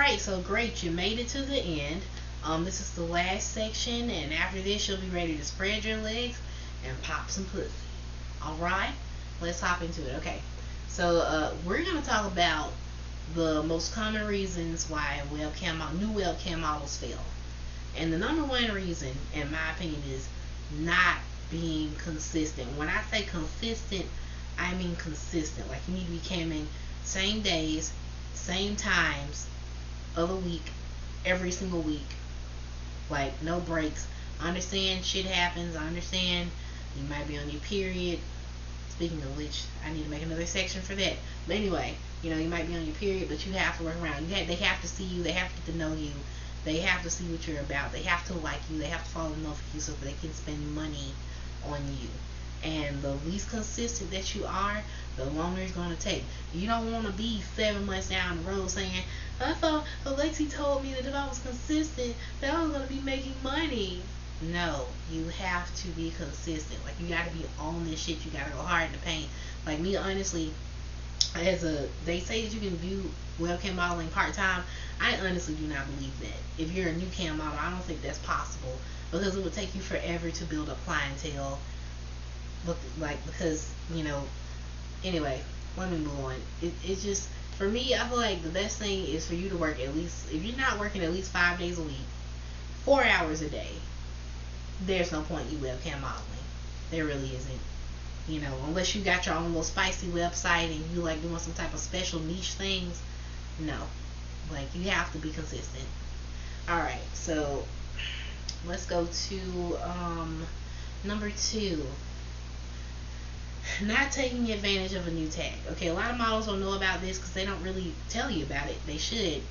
Alright, so great, you made it to the end. This is the last section, and after this, you'll be ready to spread your legs and pop some pussy. Alright, let's hop into it. Okay, so we're going to talk about the most common reasons why new webcam models fail. And the number one reason, in my opinion, is not being consistent. When I say consistent, I mean consistent. Like, you need to be camming same days, same times of the week, every single week. Like, no breaks. I understand shit happens. I understand you might be on your period. Speaking of which, I need to make another section for that. But anyway, you might be on your period, but you have to work around. They have to see you. They have to get to know you. They have to see what you're about. They have to like you. They have to fall in love with you so that they can spend money on you. And the least consistent that you are, the longer it's going to take. You don't want to be 7 months down the road saying, I thought Alexi told me that if I was consistent, that I was going to be making money. No, you have to be consistent. Like, you got to be on this shit. You got to go hard in the paint. Like, me, honestly, they say that you can do webcam modeling part-time. I honestly do not believe that. If you're a new cam model, I don't think that's possible, because it would take you forever to build a clientele. Because, anyway, let me move on. It's just, for me, I feel like the best thing is for you to work at least, if you're not working at least 5 days a week, 4 hours a day, there's no point in you webcam modeling. There really isn't. Unless you got your own little spicy website and you like doing some type of special niche things. No. Like, you have to be consistent. Alright, so let's go to number 2. Not taking advantage of a new tag. Okay, a lot of models don't know about this because they don't really tell you about it. They should.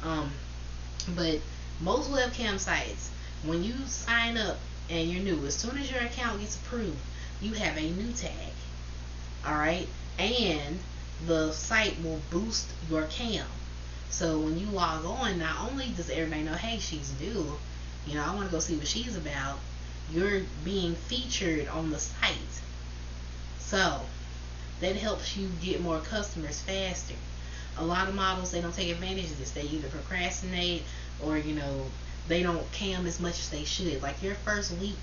But most webcam sites, when you sign up and you're new, as soon as your account gets approved, you have a new tag. Alright? And the site will boost your cam. So when you log on, not only does everybody know, hey, she's new, I want to go see what she's about, you're being featured on the site. So that helps you get more customers faster. A lot of models, they don't take advantage of this. They either procrastinate or, they don't cam as much as they should. Like, your first week,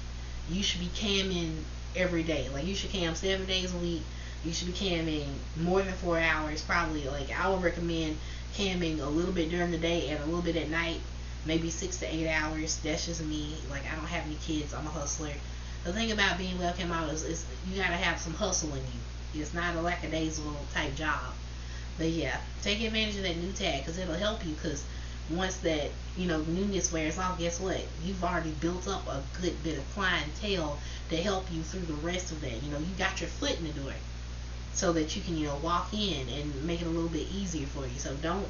you should be camming every day. Like, you should cam 7 days a week. You should be camming more than 4 hours. Probably, like, I would recommend camming a little bit during the day and a little bit at night. Maybe 6 to 8 hours. That's just me. Like, I don't have any kids. I'm a hustler. The thing about being webcam model is you gotta have some hustle in you. It's not a lackadaisical type job. But yeah, take advantage of that new tag, because it'll help you. Because once that newness wears off, guess what? You've already built up a good bit of clientele to help you through the rest of that. You got your foot in the door, so that you can walk in and make it a little bit easier for you. So don't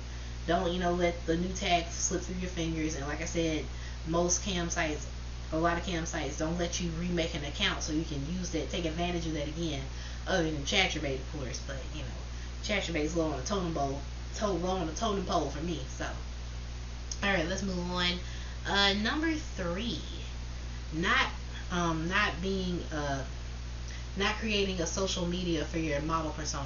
let the new tag slip through your fingers. And like I said, a lot of cam sites don't let you remake an account so you can use that, take advantage of that again, other than Chaturbate, of course. But Chaturbate's low on the totem pole for me. So alright, let's move on. Number 3, not creating a social media for your model persona.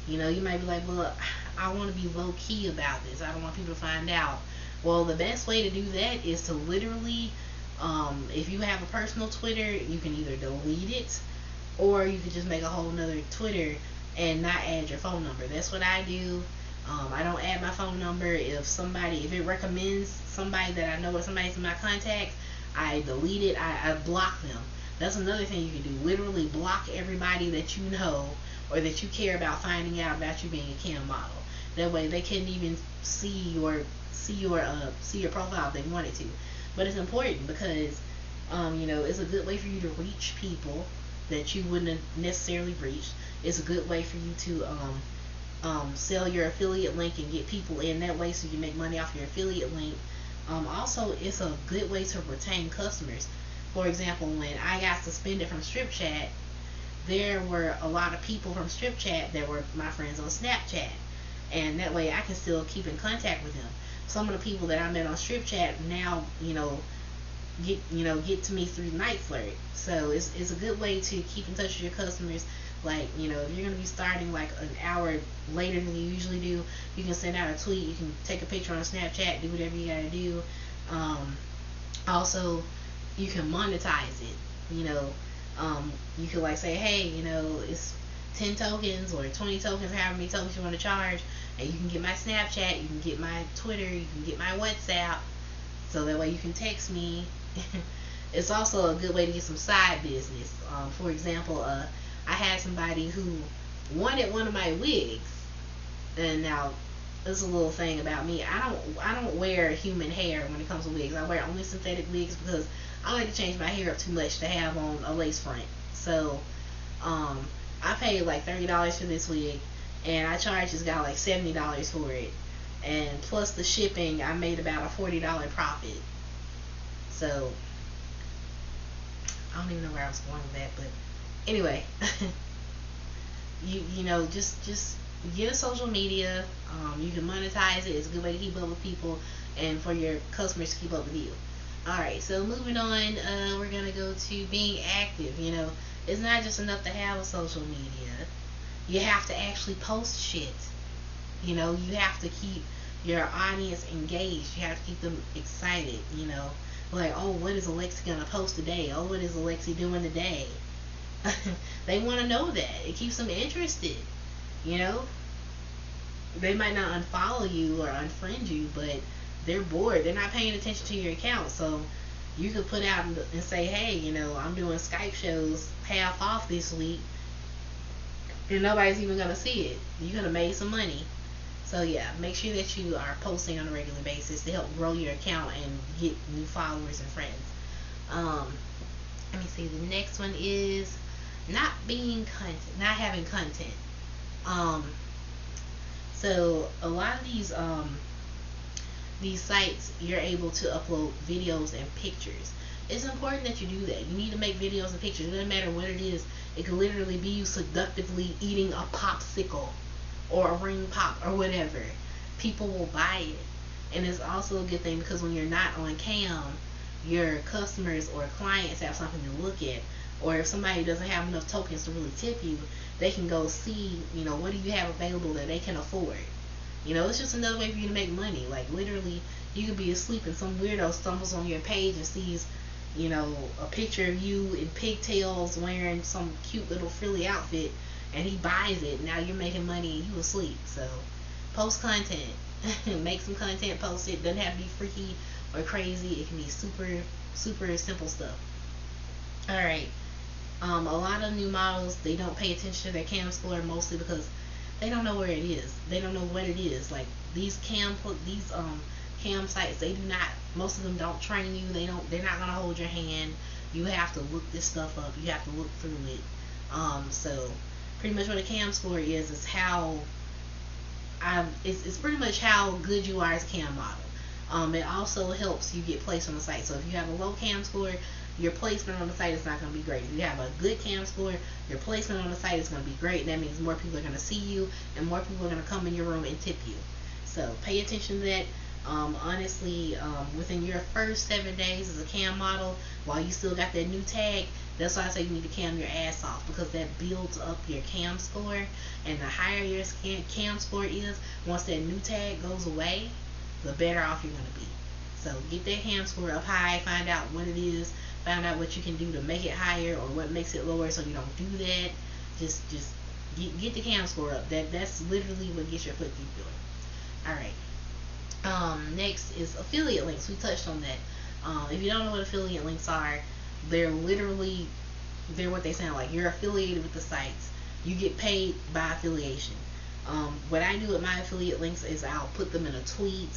You might be like, well, I want to be low key about this. I don't want people to find out. Well, the best way to do that is to literally, if you have a personal Twitter, you can either delete it, or you could just make a whole nother Twitter and not add your phone number. That's what I do. I don't add my phone number. If it recommends somebody that I know or somebody's in my contacts, I delete it. I block them. That's another thing you can do. Literally block everybody that you know or that you care about finding out about you being a cam model. That way they couldn't even see your profile if they wanted to. But it's important because it's a good way for you to reach people that you wouldn't have necessarily reached. It's a good way for you to sell your affiliate link and get people in that way so you make money off your affiliate link. Also, it's a good way to retain customers. For example, when I got suspended from Strip Chat, there were a lot of people from Strip Chat that were my friends on Snapchat, and that way I can still keep in contact with them. Some of the people that I met on Strip Chat now, get to me through Night Flirt. So it's a good way to keep in touch with your customers. Like, if you're gonna be starting like an hour later than you usually do, you can send out a tweet. You can take a picture on Snapchat, do whatever you gotta do. Um, Also, you can monetize it. You can like say, hey, it's 10 tokens or 20 tokens, however many tokens you want to charge, and you can get my Snapchat, you can get my Twitter, you can get my WhatsApp, so that way you can text me. It's also a good way to get some side business. For example, I had somebody who wanted one of my wigs, and now there's a little thing about me. I don't wear human hair when it comes to wigs. I wear only synthetic wigs because I like to change my hair up too much to have on a lace front. So I paid like $30 for this wig, and I charged this guy like $70 for it, and plus the shipping, I made about a $40 profit. So I don't even know where I was going with that, but anyway, just get a social media. You can monetize it. It's a good way to keep up with people and for your customers to keep up with you. Alright, so moving on, we're gonna go to being active. It's not just enough to have a social media. You have to actually post shit. You have to keep your audience engaged. You have to keep them excited. Like, oh, what is Alexi gonna post today? Oh, what is Alexi doing today? They want to know that. It keeps them interested. You know, they might not unfollow you or unfriend you, but they're bored. They're not paying attention to your account. So you could put out and say, hey, I'm doing Skype shows half off this week, and nobody's even gonna see it. You're gonna make some money. So yeah, make sure that you are posting on a regular basis to help grow your account and get new followers and friends. Let me see. The next one is not having content. Um, so a lot of these sites, you're able to upload videos and pictures. It's important that you do that. You need to make videos and pictures. It doesn't matter what it is. It could literally be you seductively eating a popsicle or a ring pop or whatever. People will buy it. And it's also a good thing because when you're not on cam, your customers or clients have something to look at. Or if somebody doesn't have enough tokens to really tip you, they can go see, what do you have available that they can afford. It's just another way for you to make money. Like, literally, you could be asleep and some weirdo stumbles on your page and sees, a picture of you in pigtails wearing some cute little frilly outfit, and he buys it. Now you're making money and you asleep. So, post content. Make some content, post it. Doesn't have to be freaky or crazy. It can be super, super simple stuff. Alright. A lot of new models, they don't pay attention to their cam score mostly because they don't know where it is. They don't know what it is. Like these cam sites, they do not. Most of them don't train you. They're not gonna hold your hand. You have to look this stuff up. You have to look through it. So pretty much what a cam score is how it's pretty much how good you are as a cam model. It also helps you get placed on the site. So if you have a low cam score, your placement on the site is not going to be great. If you have a good cam score, your placement on the site is going to be great. That means more people are going to see you and more people are going to come in your room and tip you. So pay attention to that. Honestly, within your first 7 days as a cam model, while you still got that new tag, that's why I say you need to cam your ass off, because that builds up your cam score. And the higher your cam score is, once that new tag goes away, the better off you're going to be. So get that cam score up high, find out what it is, find out what you can do to make it higher or what makes it lower so you don't do that. Just get the cam score up. That's literally what gets your foot through the door. Alright. Next is affiliate links. We touched on that. If you don't know what affiliate links are, they're what they sound like. You're affiliated with the sites. You get paid by affiliation. What I do with my affiliate links is I'll put them in a tweet,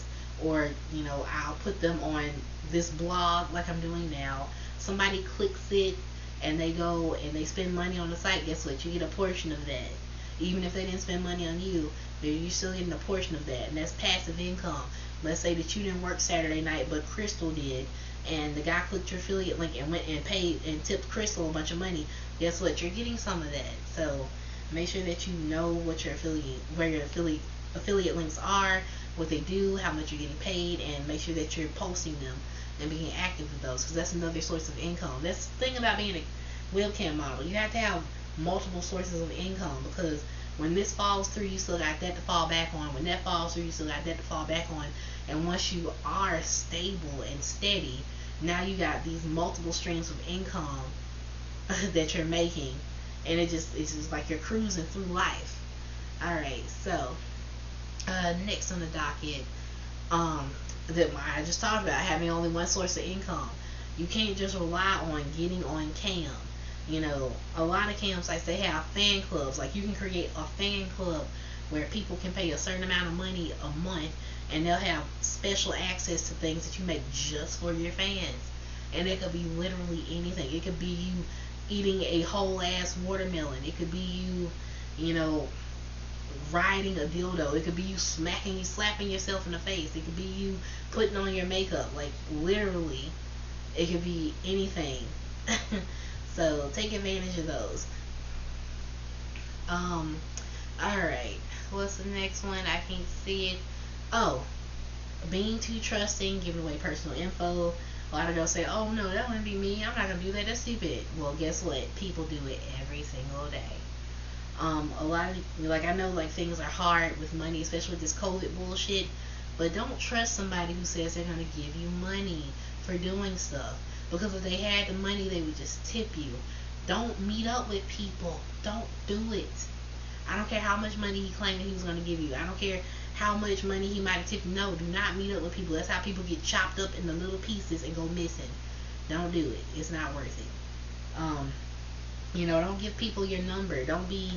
or I'll put them on this blog like I'm doing now. Somebody clicks it and they go and they spend money on the site. Guess what? You get a portion of that. Even if they didn't spend money on you, you're still getting a portion of that, and that's passive income. Let's say that you didn't work Saturday night, but Crystal did, and the guy clicked your affiliate link and went and paid and tipped Crystal a bunch of money. Guess what? You're getting some of that. So make sure that you know what where your affiliate links are, what they do, how much you're getting paid, and make sure that you're posting them and being active with those, because that's another source of income. That's the thing about being a webcam model. You have to have multiple sources of income, because when this falls through, you still got that to fall back on. When that falls through, you still got that to fall back on. And once you are stable and steady, now you got these multiple streams of income that you're making, and it's just like you're cruising through life. All right, so next on the docket, that I just talked about, having only one source of income. You can't just rely on getting on cam. You know, a lot of campsites, they have fan clubs. Like, you can create a fan club where people can pay a certain amount of money a month, and they'll have special access to things that you make just for your fans. And it could be literally anything. It could be you eating a whole ass watermelon. It could be you, you know, riding a dildo. It could be you slapping yourself in the face. It could be you putting on your makeup. Like, literally, it could be anything. So take advantage of those. Alright. What's the next one? I can't see it. Oh, being too trusting, giving away personal info. A lot of girls say, oh no, that wouldn't be me. I'm not gonna do that. That's stupid. Well, guess what? People do it every single day. A lot of, like, I know, like, things are hard with money, especially with this COVID bullshit, but don't trust somebody who says they're gonna give you money for doing stuff, because if they had the money, they would just tip you. Don't meet up with people. Don't do it. I don't care how much money he claimed he was gonna give you. I don't care how much money he might have tipped you. No, do not meet up with people. That's how people get chopped up into little pieces and go missing. Don't do it. It's not worth it. You know, don't give people your number. Don't be,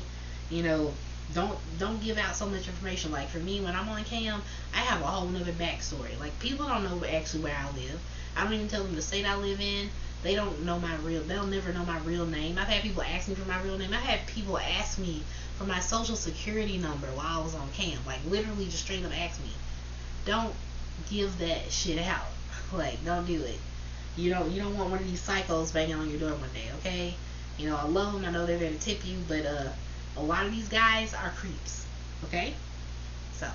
you know, don't give out so much information. Like, for me, when I'm on cam, I have a whole nother backstory. Like, people don't know actually where I live. I don't even tell them the state I live in. They'll never know my real name. I've had people ask me for my real name. I've had people ask me for my social security number while I was on cam. Like, literally just straight up ask me. Don't give that shit out. Like, don't do it. You don't want one of these psychos banging on your door one day, okay? You know, I love them. I know they're there to tip you, but a lot of these guys are creeps, okay? So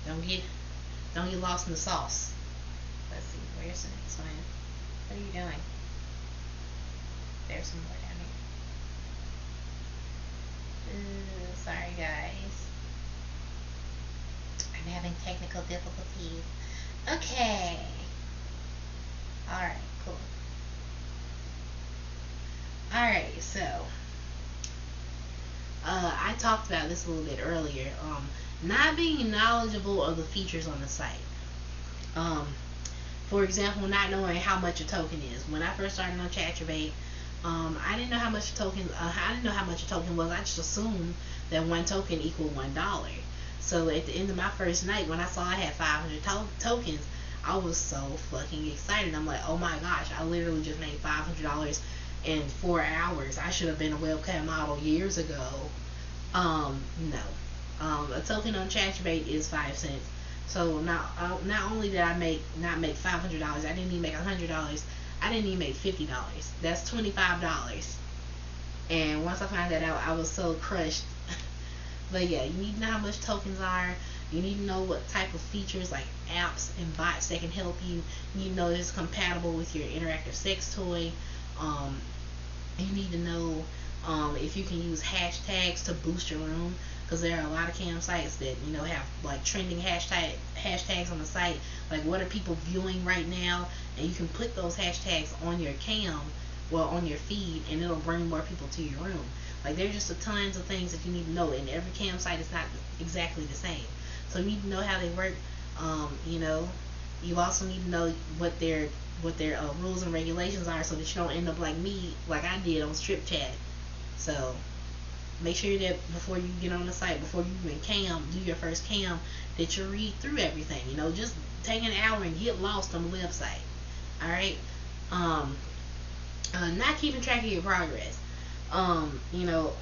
don't get lost in the sauce. Let's see, where's the next one? What are you doing? There's some more down here. Sorry guys, I'm having technical difficulties. Okay. Alright, cool. Alright, so I talked about this a little bit earlier. Not being knowledgeable of the features on the site. For example, not knowing how much a token is. When I first started on Chaturbate, I didn't know how much a token. I didn't know how much a token was. I just assumed that one token equaled $1. So at the end of my first night, when I saw I had 500 tokens, I was so fucking excited. I'm like, oh my gosh, I literally just made $500 in 4 hours. I should have been a webcam model years ago. No. A token on Chaturbate is 5 cents. So not only did I not make $500, I didn't even make $100. I didn't even make $50. That's $25. And once I found that out, I was so crushed. But yeah, you need to know how much tokens are. You need to know what type of features, like apps and bots, that can help you. You need to know it's compatible with your interactive sex toy. You need to know if you can use hashtags to boost your room, because there are a lot of campsites that, you know, have like trending hashtags on the site. Like, what are people viewing right now? And you can put those hashtags on your cam, well, on your feed, and it'll bring more people to your room. Like, there's just tons of things that you need to know, and every campsite is not exactly the same. So you need to know how they work. You know, you also need to know what their rules and regulations are, so that you don't end up like me, like I did on Strip Chat. So make sure that before you get on the site, before you even do your first cam, that you read through everything. You know, just take an hour and get lost on the website. Alright? Not keeping track of your progress. You know,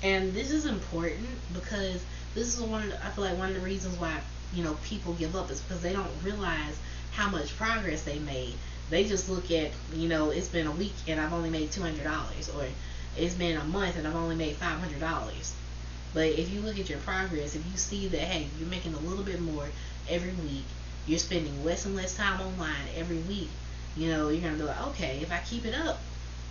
and this is important, because this is I feel like one of the reasons why, you know, people give up, is because they don't realize how much progress they made. They just look at, you know, it's been a week and I've only made $200, or it's been a month and I've only made $500. But if you look at your progress, if you see that, hey, you're making a little bit more every week, you're spending less and less time online every week, you know, you're gonna be like, okay, if I keep it up,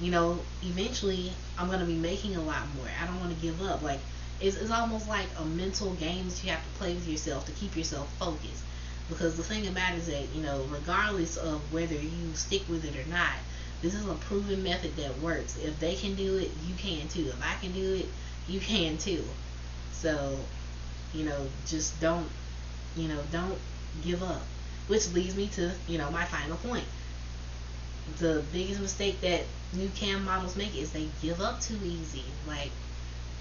you know, eventually I'm gonna be making a lot more. I don't want to give up. Like it's almost like a mental game that you have to play with yourself to keep yourself focused. Because the thing about it is that, you know, regardless of whether you stick with it or not, this is a proven method that works. If they can do it, you can too. If I can do it, you can too. So, you know, just don't, you know, don't give up. Which leads me to, you know, my final point. The biggest mistake that new cam models make is they give up too easy. Like,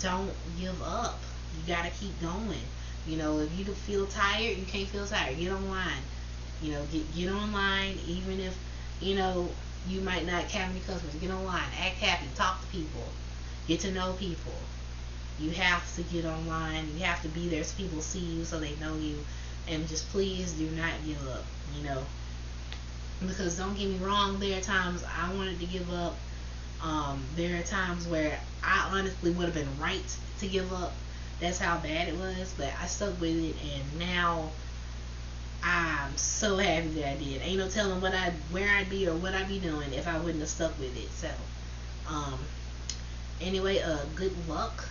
don't give up. You gotta keep going. You know, if you feel tired, you can't feel tired. Get online. You know, get online, even if, you know, you might not have any customers. Get online, act happy, talk to people, get to know people. You have to get online. You have to be there so people see you, so they know you. And just please do not give up. You know, because don't get me wrong, there are times I wanted to give up. There are times where I honestly would have been right to give up. That's how bad it was, but I stuck with it, and now I'm so happy that I did. Ain't no telling where I'd be or what I'd be doing if I wouldn't have stuck with it. So, um, anyway, good luck,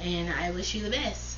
and I wish you the best.